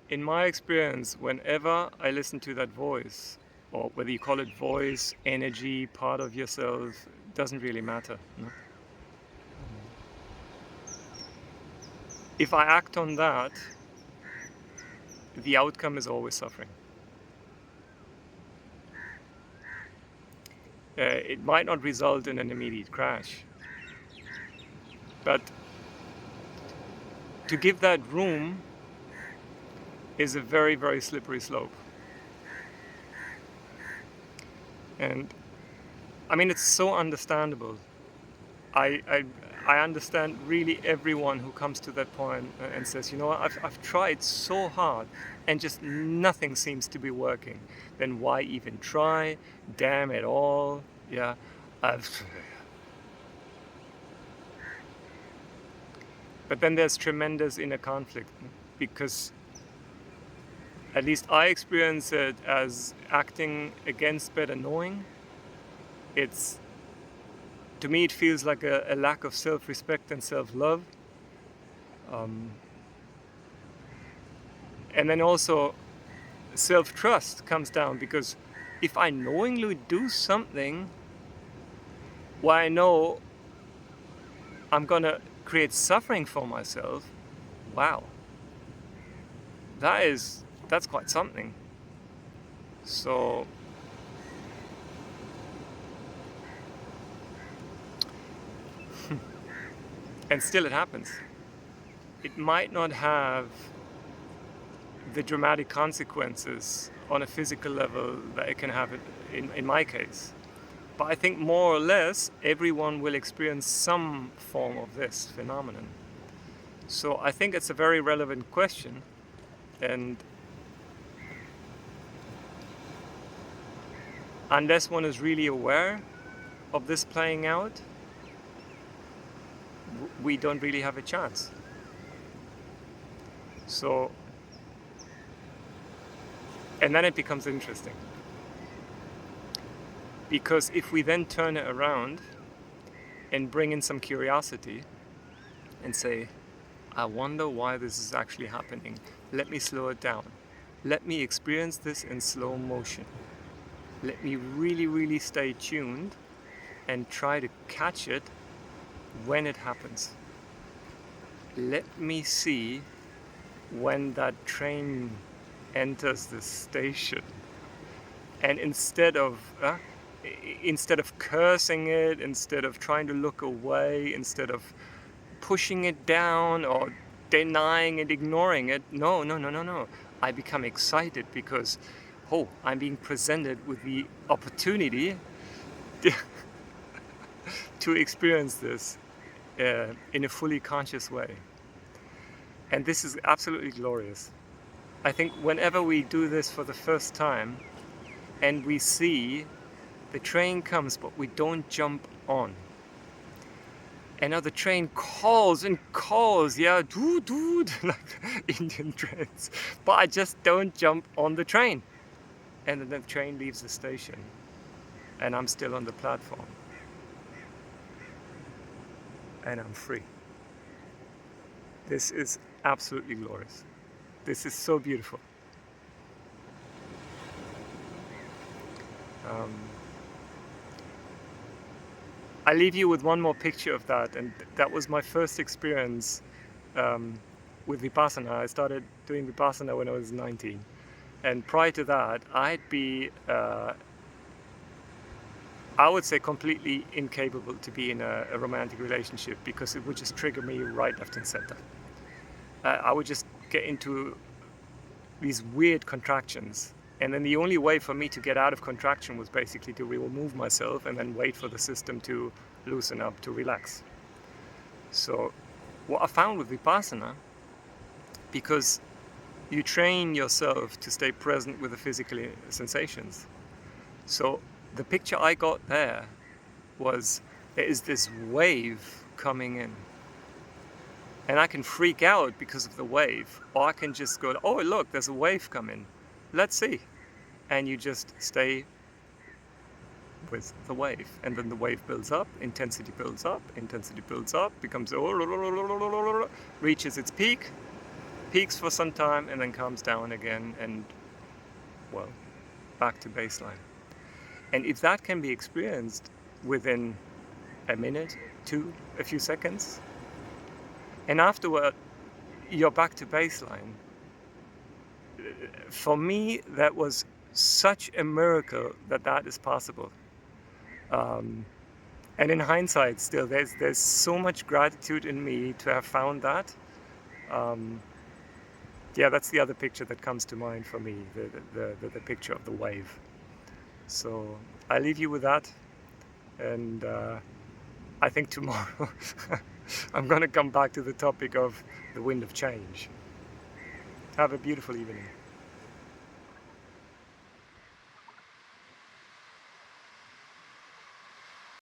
In my experience, whenever I listen to that voice, or whether you call it voice, energy, part of yourself, doesn't really matter. No? If I act on that, the outcome is always suffering. It might not result in an immediate crash, but to give that room is a very, very slippery slope. And I mean, it's so understandable. I, I understand really everyone who comes to that point and says, you know what, I've tried so hard and just nothing seems to be working. Then why even try? Damn it all. Yeah. But then there's tremendous inner conflict, because at least I experience it as acting against better knowing. To me, it feels like a lack of self-respect and self-love. And then also self-trust comes down, because if I knowingly do something where I know I'm gonna create suffering for myself, wow, that's quite something. So and still it happens. It might not have the dramatic consequences on a physical level that it can have in my case. But I think more or less everyone will experience some form of this phenomenon. So I think it's a very relevant question, and unless one is really aware of this playing out, we don't really have a chance. So, and then it becomes interesting. Because if we then turn it around and bring in some curiosity and say, I wonder why this is actually happening. Let me slow it down. Let me experience this in slow motion. Let me really, really stay tuned and try to catch it when it happens. Let me see when that train enters the station. And instead of cursing it, instead of trying to look away, instead of pushing it down or denying and ignoring it, no. I become excited because, I'm being presented with the opportunity to experience this in a fully conscious way. And this is absolutely glorious. I think whenever we do this for the first time and we see the train comes but we don't jump on, and now the train calls and calls, yeah, dude, like Indian trains, but I just don't jump on the train. And then the train leaves the station and I'm still on the platform and I'm free. This is absolutely glorious. This is so beautiful. I leave you with one more picture of that, and that was my first experience with Vipassanā. I started doing Vipassanā when I was 19, and prior to that I'd be I would say completely incapable to be in a romantic relationship, because it would just trigger me right, left and center. I would just get into these weird contractions, and then the only way for me to get out of contraction was basically to remove myself and then wait for the system to loosen up, to relax. So what I found with Vipassanā, because you train yourself to stay present with the physical sensations. So the picture I got there was, there is this wave coming in. And I can freak out because of the wave, or I can just go, oh look, there's a wave coming. Let's see. And you just stay with the wave. And then the wave builds up, intensity builds up, becomes, reaches its peak, peaks for some time and then calms down again, and well, back to baseline. And if that can be experienced within a minute, two, a few seconds, and afterward you're back to baseline, for me that was such a miracle that that is possible. And in hindsight, still, there's so much gratitude in me to have found that. Yeah, that's the other picture that comes to mind for me, the picture of the wave. So I leave you with that, and I think tomorrow I'm going to come back to the topic of the wind of change. Have a beautiful evening.